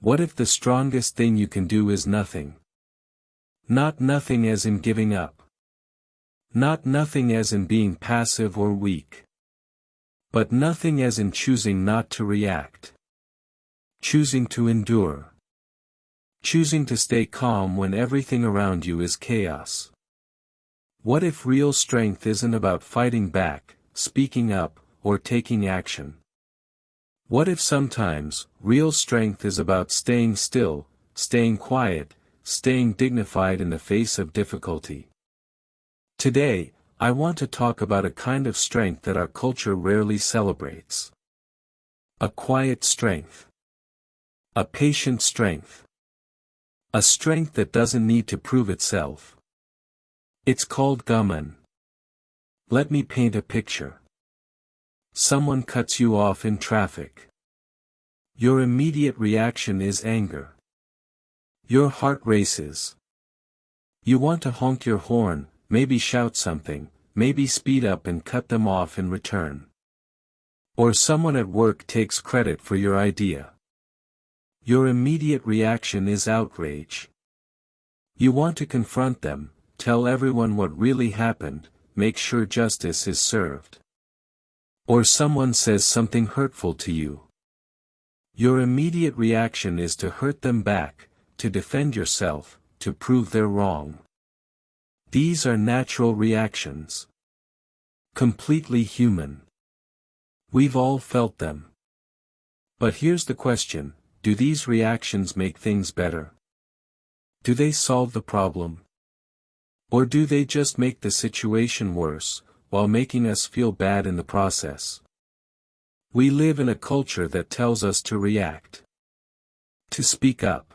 What if the strongest thing you can do is nothing? Not nothing as in giving up. Not nothing as in being passive or weak. But nothing as in choosing not to react. Choosing to endure. Choosing to stay calm when everything around you is chaos. What if real strength isn't about fighting back, speaking up, or taking action? What if sometimes, real strength is about staying still, staying quiet, staying dignified in the face of difficulty? Today, I want to talk about a kind of strength that our culture rarely celebrates. A quiet strength. A patient strength. A strength that doesn't need to prove itself. It's called Gaman. Let me paint a picture. Someone cuts you off in traffic. Your immediate reaction is anger. Your heart races. You want to honk your horn, maybe shout something, maybe speed up and cut them off in return. Or someone at work takes credit for your idea. Your immediate reaction is outrage. You want to confront them, tell everyone what really happened, make sure justice is served. Or someone says something hurtful to you. Your immediate reaction is to hurt them back, to defend yourself, to prove they're wrong. These are natural reactions. Completely human. We've all felt them. But here's the question, do these reactions make things better? Do they solve the problem? Or do they just make the situation worse, while making us feel bad in the process? We live in a culture that tells us to react. To speak up.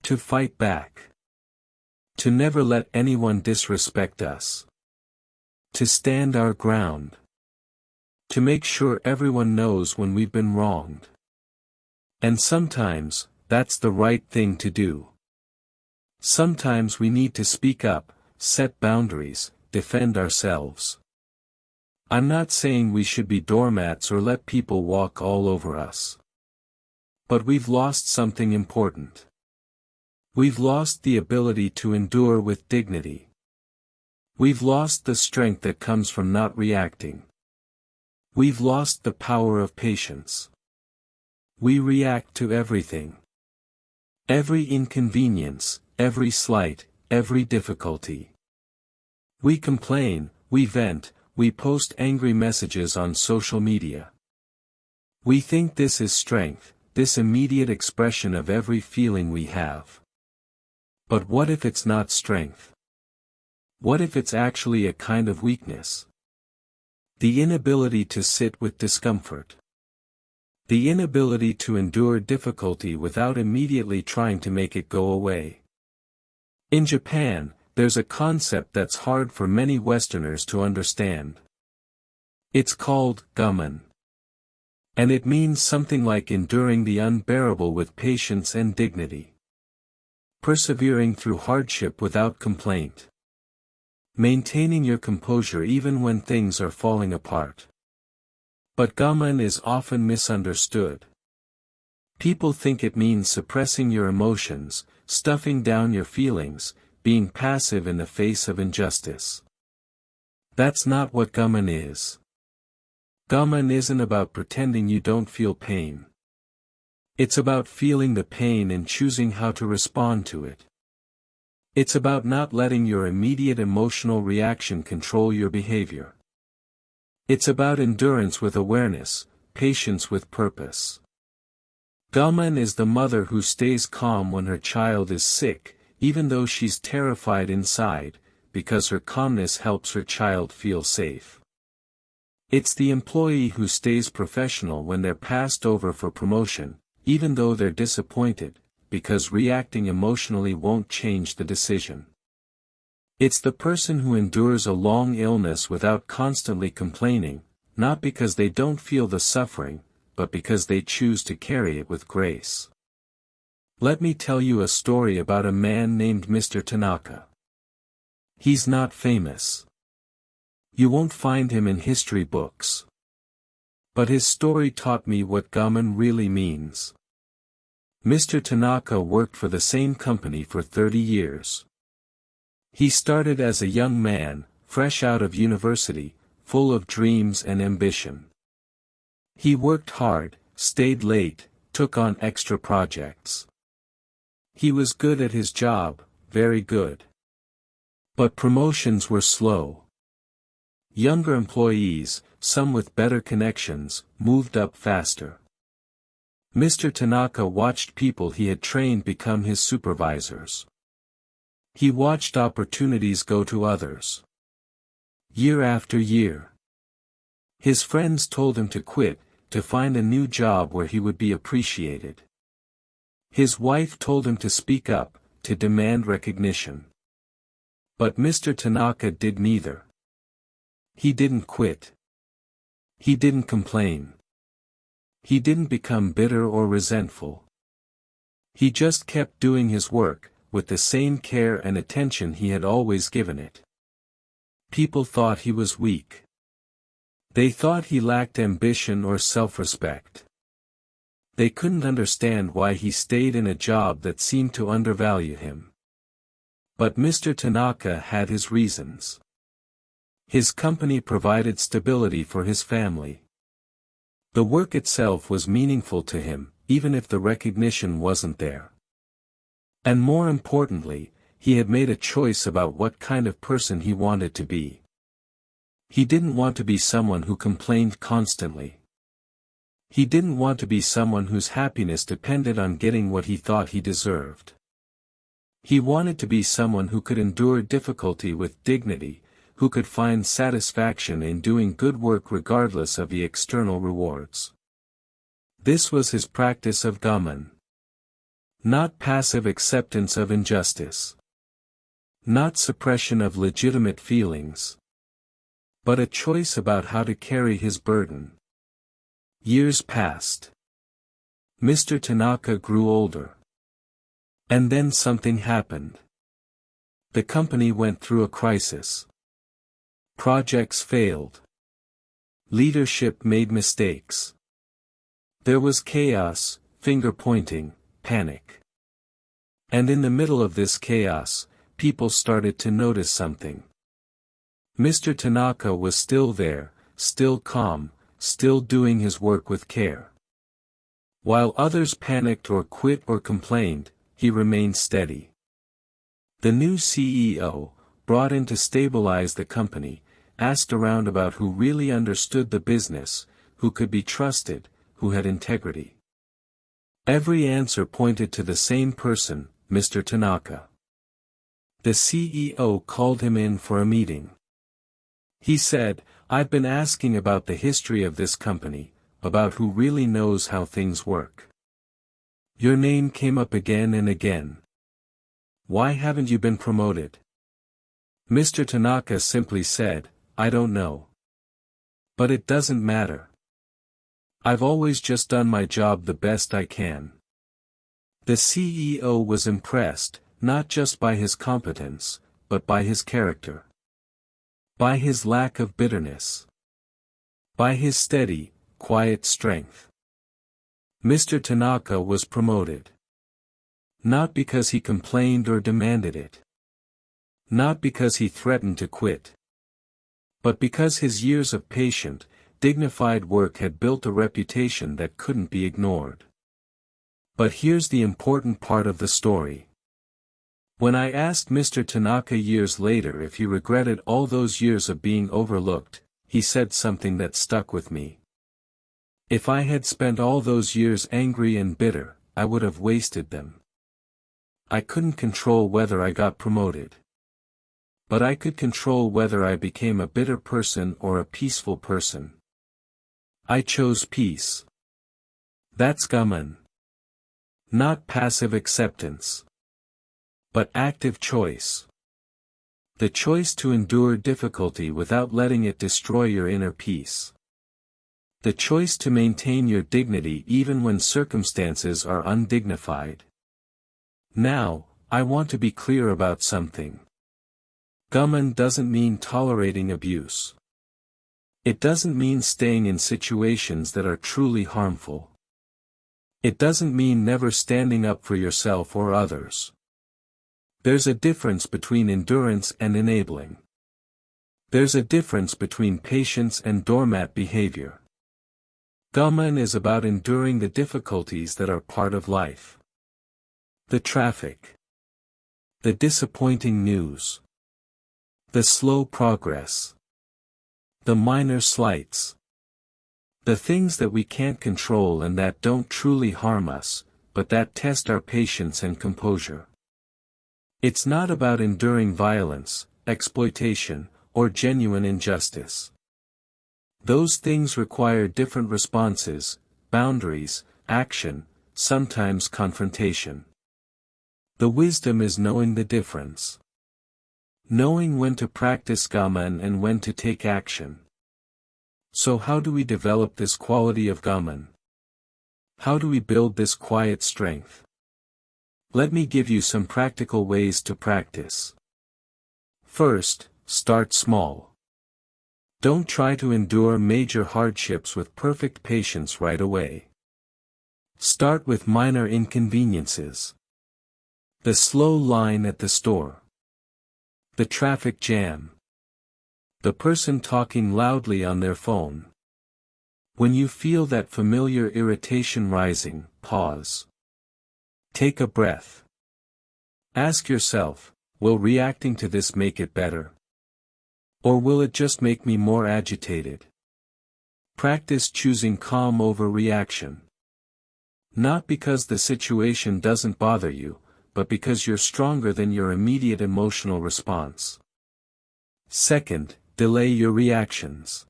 To fight back. To never let anyone disrespect us. To stand our ground. To make sure everyone knows when we've been wronged. And sometimes, that's the right thing to do. Sometimes we need to speak up, set boundaries, defend ourselves. I'm not saying we should be doormats or let people walk all over us. But we've lost something important. We've lost the ability to endure with dignity. We've lost the strength that comes from not reacting. We've lost the power of patience. We react to everything. Every inconvenience, every slight, every difficulty. We complain, we vent, we post angry messages on social media. We think this is strength, this immediate expression of every feeling we have. But what if it's not strength? What if it's actually a kind of weakness? The inability to sit with discomfort. The inability to endure difficulty without immediately trying to make it go away. In Japan, there's a concept that's hard for many Westerners to understand. It's called Gaman. And it means something like enduring the unbearable with patience and dignity. Persevering through hardship without complaint. Maintaining your composure even when things are falling apart. But Gaman is often misunderstood. People think it means suppressing your emotions, stuffing down your feelings, being passive in the face of injustice. That's not what Gaman is. Gaman isn't about pretending you don't feel pain. It's about feeling the pain and choosing how to respond to it. It's about not letting your immediate emotional reaction control your behavior. It's about endurance with awareness, patience with purpose. Gaman is the mother who stays calm when her child is sick, even though she's terrified inside, because her calmness helps her child feel safe. It's the employee who stays professional when they're passed over for promotion, even though they're disappointed, because reacting emotionally won't change the decision. It's the person who endures a long illness without constantly complaining, not because they don't feel the suffering, but because they choose to carry it with grace. Let me tell you a story about a man named Mr. Tanaka. He's not famous. You won't find him in history books. But his story taught me what Gaman really means. Mr. Tanaka worked for the same company for 30 years. He started as a young man, fresh out of university, full of dreams and ambition. He worked hard, stayed late, took on extra projects. He was good at his job, very good. But promotions were slow. Younger employees, some with better connections, moved up faster. Mr. Tanaka watched people he had trained become his supervisors. He watched opportunities go to others. Year after year. His friends told him to quit, to find a new job where he would be appreciated. His wife told him to speak up, to demand recognition. But Mr. Tanaka did neither. He didn't quit. He didn't complain. He didn't become bitter or resentful. He just kept doing his work, with the same care and attention he had always given it. People thought he was weak. They thought he lacked ambition or self-respect. They couldn't understand why he stayed in a job that seemed to undervalue him. But Mr. Tanaka had his reasons. His company provided stability for his family. The work itself was meaningful to him, even if the recognition wasn't there. And more importantly, he had made a choice about what kind of person he wanted to be. He didn't want to be someone who complained constantly. He didn't want to be someone whose happiness depended on getting what he thought he deserved. He wanted to be someone who could endure difficulty with dignity, who could find satisfaction in doing good work regardless of the external rewards. This was his practice of Gaman. Not passive acceptance of injustice. Not suppression of legitimate feelings. But a choice about how to carry his burden. Years passed. Mr. Tanaka grew older. And then something happened. The company went through a crisis. Projects failed. Leadership made mistakes. There was chaos, finger-pointing, panic. And in the middle of this chaos, people started to notice something. Mr. Tanaka was still there, still calm, still doing his work with care. While others panicked or quit or complained, he remained steady. The new CEO, brought in to stabilize the company, asked around about who really understood the business, who could be trusted, who had integrity. Every answer pointed to the same person, Mr. Tanaka. The CEO called him in for a meeting. He said, "I've been asking about the history of this company, about who really knows how things work. Your name came up again and again. Why haven't you been promoted?" Mr. Tanaka simply said, "I don't know. But it doesn't matter. I've always just done my job the best I can." The CEO was impressed, not just by his competence, but by his character. By his lack of bitterness. By his steady, quiet strength. Mr. Tanaka was promoted. Not because he complained or demanded it. Not because he threatened to quit. But because his years of patient, dignified work had built a reputation that couldn't be ignored. But here's the important part of the story. When I asked Mr. Tanaka years later if he regretted all those years of being overlooked, he said something that stuck with me. "If I had spent all those years angry and bitter, I would have wasted them. I couldn't control whether I got promoted. But I could control whether I became a bitter person or a peaceful person. I chose peace. That's Gaman. Not passive acceptance. But active choice. The choice to endure difficulty without letting it destroy your inner peace. The choice to maintain your dignity even when circumstances are undignified. Now, I want to be clear about something. Gaman doesn't mean tolerating abuse. It doesn't mean staying in situations that are truly harmful. It doesn't mean never standing up for yourself or others. There's a difference between endurance and enabling. There's a difference between patience and doormat behavior. Gaman is about enduring the difficulties that are part of life. The traffic. The disappointing news. The slow progress. The minor slights. The things that we can't control and that don't truly harm us, but that test our patience and composure. It's not about enduring violence, exploitation, or genuine injustice. Those things require different responses, boundaries, action, sometimes confrontation. The wisdom is knowing the difference. Knowing when to practice Gaman and when to take action. So how do we develop this quality of Gaman? How do we build this quiet strength? Let me give you some practical ways to practice. First, start small. Don't try to endure major hardships with perfect patience right away. Start with minor inconveniences. The slow line at the store. The traffic jam. The person talking loudly on their phone. When you feel that familiar irritation rising, pause. Take a breath. Ask yourself, will reacting to this make it better? Or will it just make me more agitated? Practice choosing calm over reaction. Not because the situation doesn't bother you, but because you're stronger than your immediate emotional response. Second, delay your reactions.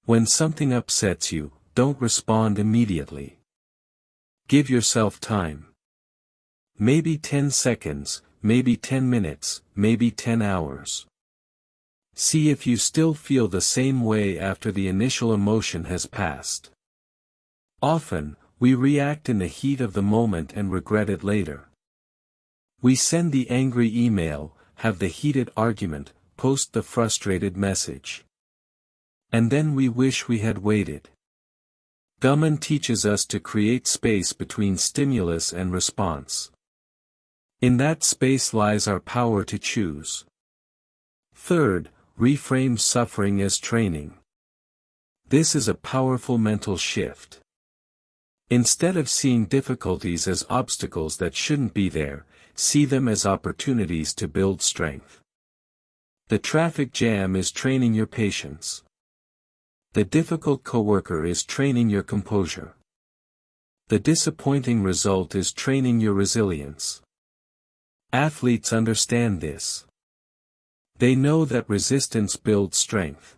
When something upsets you, don't respond immediately. Give yourself time. Maybe 10 seconds, maybe 10 minutes, maybe 10 hours. See if you still feel the same way after the initial emotion has passed. Often, we react in the heat of the moment and regret it later. We send the angry email, have the heated argument, post the frustrated message. And then we wish we had waited. Gaman teaches us to create space between stimulus and response. In that space lies our power to choose. Third, reframe suffering as training. This is a powerful mental shift. Instead of seeing difficulties as obstacles that shouldn't be there, see them as opportunities to build strength. The traffic jam is training your patience. The difficult coworker is training your composure. The disappointing result is training your resilience. Athletes understand this. They know that resistance builds strength.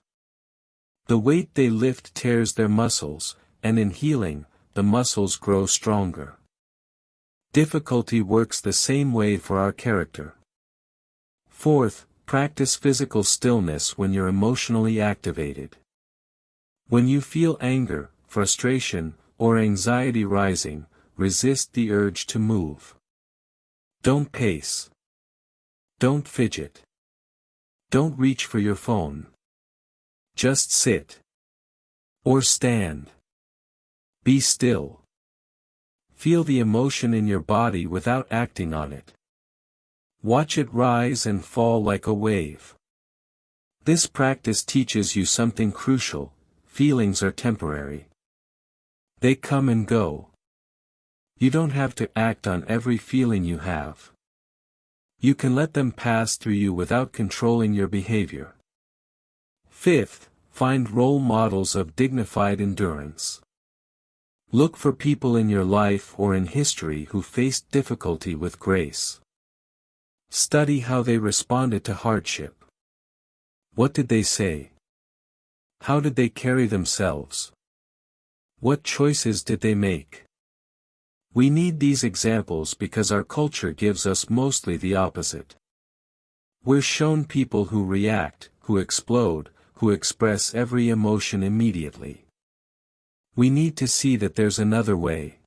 The weight they lift tears their muscles, and in healing, the muscles grow stronger. Difficulty works the same way for our character. Fourth, practice physical stillness when you're emotionally activated. When you feel anger, frustration, or anxiety rising, resist the urge to move. Don't pace. Don't fidget. Don't reach for your phone. Just sit. Or stand. Be still. Feel the emotion in your body without acting on it. Watch it rise and fall like a wave. This practice teaches you something crucial: feelings are temporary. They come and go. You don't have to act on every feeling you have. You can let them pass through you without controlling your behavior. Fifth, find role models of dignified endurance. Look for people in your life or in history who faced difficulty with grace. Study how they responded to hardship. What did they say? How did they carry themselves? What choices did they make? We need these examples because our culture gives us mostly the opposite. We're shown people who react, who explode, who express every emotion immediately. We need to see that there's another way.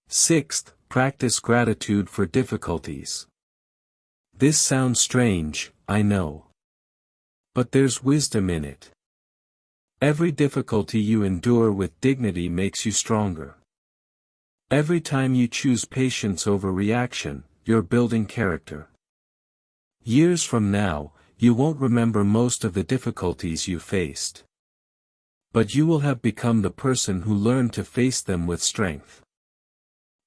Sixth, practice gratitude for difficulties. This sounds strange, I know. But there's wisdom in it. Every difficulty you endure with dignity makes you stronger. Every time you choose patience over reaction, you're building character. Years from now, you won't remember most of the difficulties you faced. But you will have become the person who learned to face them with strength.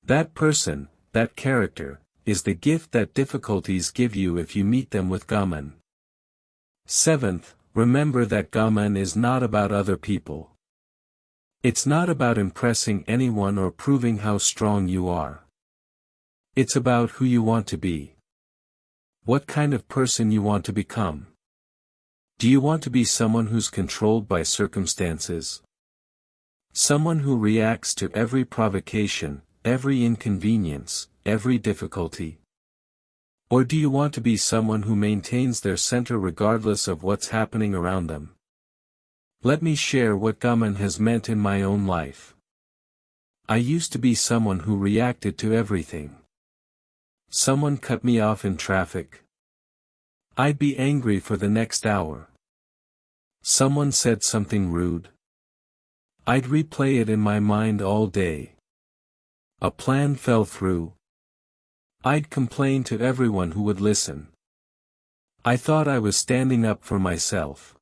That person, that character, is the gift that difficulties give you if you meet them with Gaman. 7th, remember that Gaman is not about other people. It's not about impressing anyone or proving how strong you are. It's about who you want to be. What kind of person you want to become. Do you want to be someone who's controlled by circumstances? Someone who reacts to every provocation, every inconvenience, every difficulty? Or do you want to be someone who maintains their center regardless of what's happening around them? Let me share what Gaman has meant in my own life. I used to be someone who reacted to everything. Someone cut me off in traffic. I'd be angry for the next hour. Someone said something rude. I'd replay it in my mind all day. A plan fell through. I'd complain to everyone who would listen. I thought I was standing up for myself.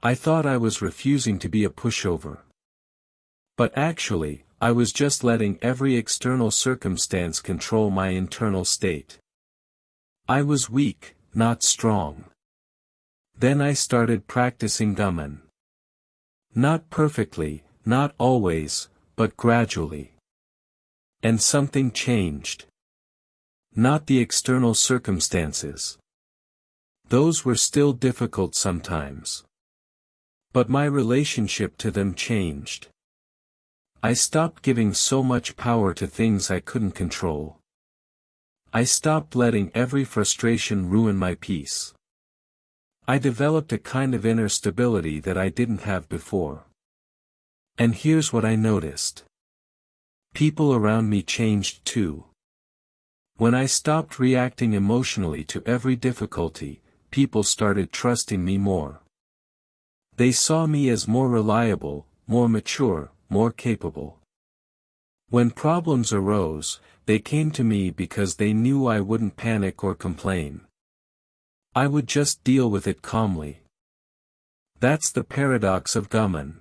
I thought I was refusing to be a pushover. But actually, I was just letting every external circumstance control my internal state. I was weak, not strong. Then I started practicing Gaman. Not perfectly, not always, but gradually. And something changed. Not the external circumstances. Those were still difficult sometimes. But my relationship to them changed. I stopped giving so much power to things I couldn't control. I stopped letting every frustration ruin my peace. I developed a kind of inner stability that I didn't have before. And here's what I noticed. People around me changed too. When I stopped reacting emotionally to every difficulty, people started trusting me more. They saw me as more reliable, more mature, more capable. When problems arose, they came to me because they knew I wouldn't panic or complain. I would just deal with it calmly. That's the paradox of Gaman.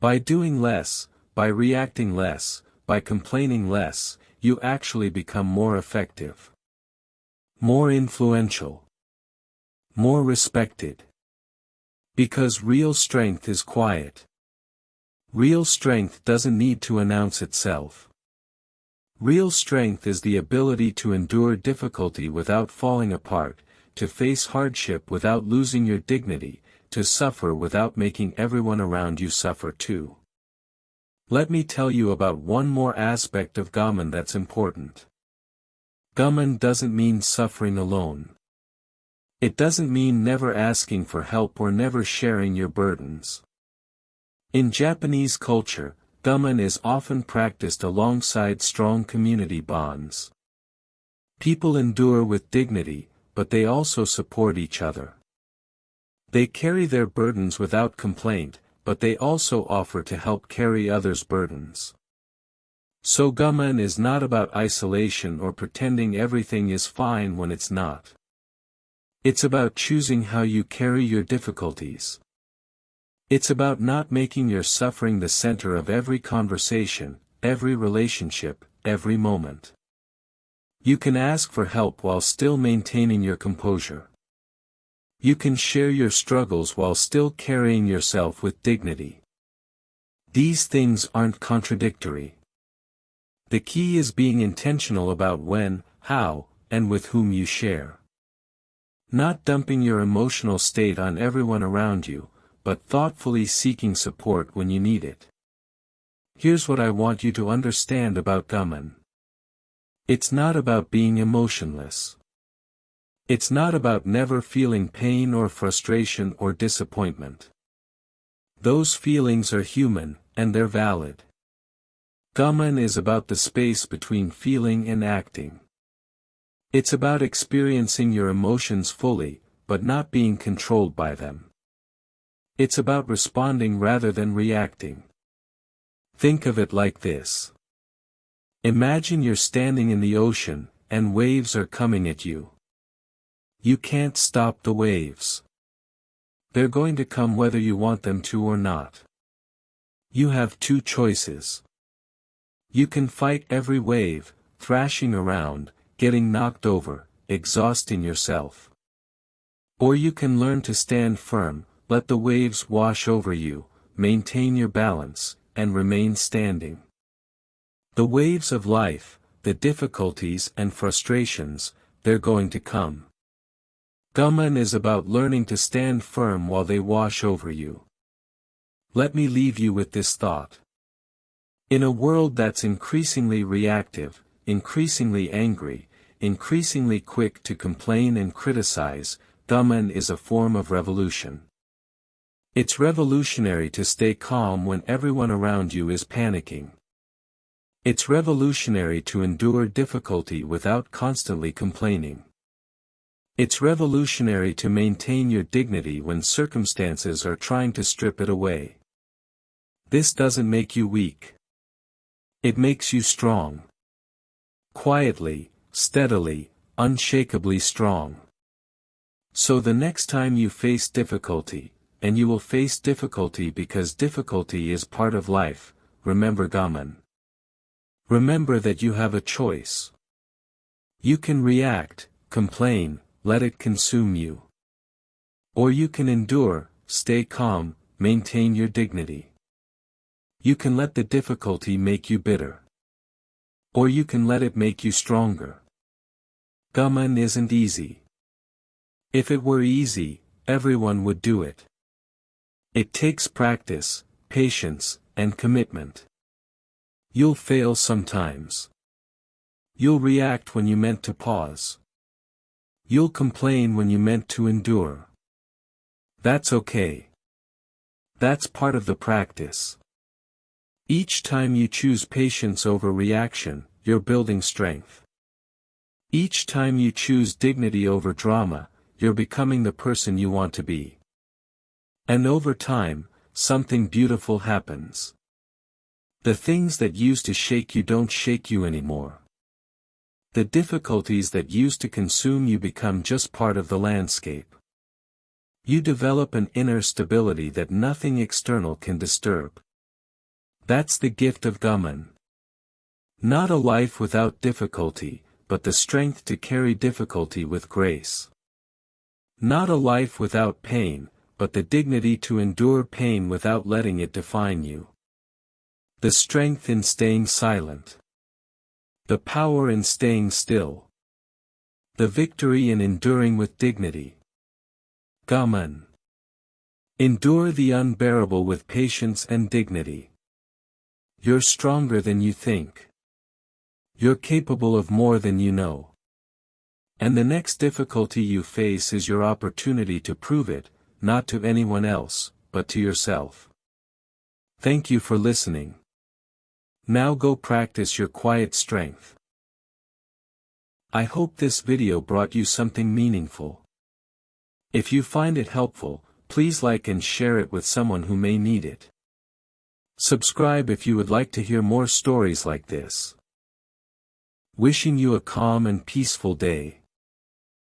By doing less, by reacting less, by complaining less, you actually become more effective. More influential. More respected. Because real strength is quiet. Real strength doesn't need to announce itself. Real strength is the ability to endure difficulty without falling apart, to face hardship without losing your dignity, to suffer without making everyone around you suffer too. Let me tell you about one more aspect of Gaman that's important. Gaman doesn't mean suffering alone. It doesn't mean never asking for help or never sharing your burdens. In Japanese culture, Gaman is often practiced alongside strong community bonds. People endure with dignity, but they also support each other. They carry their burdens without complaint, but they also offer to help carry others' burdens. So Gaman is not about isolation or pretending everything is fine when it's not. It's about choosing how you carry your difficulties. It's about not making your suffering the center of every conversation, every relationship, every moment. You can ask for help while still maintaining your composure. You can share your struggles while still carrying yourself with dignity. These things aren't contradictory. The key is being intentional about when, how, and with whom you share. Not dumping your emotional state on everyone around you, but thoughtfully seeking support when you need it. Here's what I want you to understand about Gaman. It's not about being emotionless. It's not about never feeling pain or frustration or disappointment. Those feelings are human, and they're valid. Gaman is about the space between feeling and acting. It's about experiencing your emotions fully, but not being controlled by them. It's about responding rather than reacting. Think of it like this. Imagine you're standing in the ocean, and waves are coming at you. You can't stop the waves. They're going to come whether you want them to or not. You have two choices. You can fight every wave, thrashing around, getting knocked over, exhausting yourself. Or you can learn to stand firm, let the waves wash over you, maintain your balance, and remain standing. The waves of life, the difficulties and frustrations, they're going to come. Gaman is about learning to stand firm while they wash over you. Let me leave you with this thought. In a world that's increasingly reactive, increasingly angry, increasingly quick to complain and criticize, Gaman is a form of revolution. It's revolutionary to stay calm when everyone around you is panicking. It's revolutionary to endure difficulty without constantly complaining. It's revolutionary to maintain your dignity when circumstances are trying to strip it away. This doesn't make you weak. It makes you strong. Quietly, steadily, unshakably strong. So the next time you face difficulty, and you will face difficulty because difficulty is part of life, remember Gaman. Remember that you have a choice. You can react, complain, let it consume you. Or you can endure, stay calm, maintain your dignity. You can let the difficulty make you bitter. Or you can let it make you stronger. Gaman isn't easy. If it were easy, everyone would do it. It takes practice, patience, and commitment. You'll fail sometimes. You'll react when you meant to pause. You'll complain when you meant to endure. That's okay. That's part of the practice. Each time you choose patience over reaction, you're building strength. Each time you choose dignity over drama, you're becoming the person you want to be. And over time, something beautiful happens. The things that used to shake you don't shake you anymore. The difficulties that used to consume you become just part of the landscape. You develop an inner stability that nothing external can disturb. That's the gift of Gaman. Not a life without difficulty, but the strength to carry difficulty with grace. Not a life without pain, but the dignity to endure pain without letting it define you. The strength in staying silent. The power in staying still. The victory in enduring with dignity. Gaman. Endure the unbearable with patience and dignity. You're stronger than you think. You're capable of more than you know. And the next difficulty you face is your opportunity to prove it, not to anyone else, but to yourself. Thank you for listening. Now go practice your quiet strength. I hope this video brought you something meaningful. If you find it helpful, please like and share it with someone who may need it. Subscribe if you would like to hear more stories like this. Wishing you a calm and peaceful day.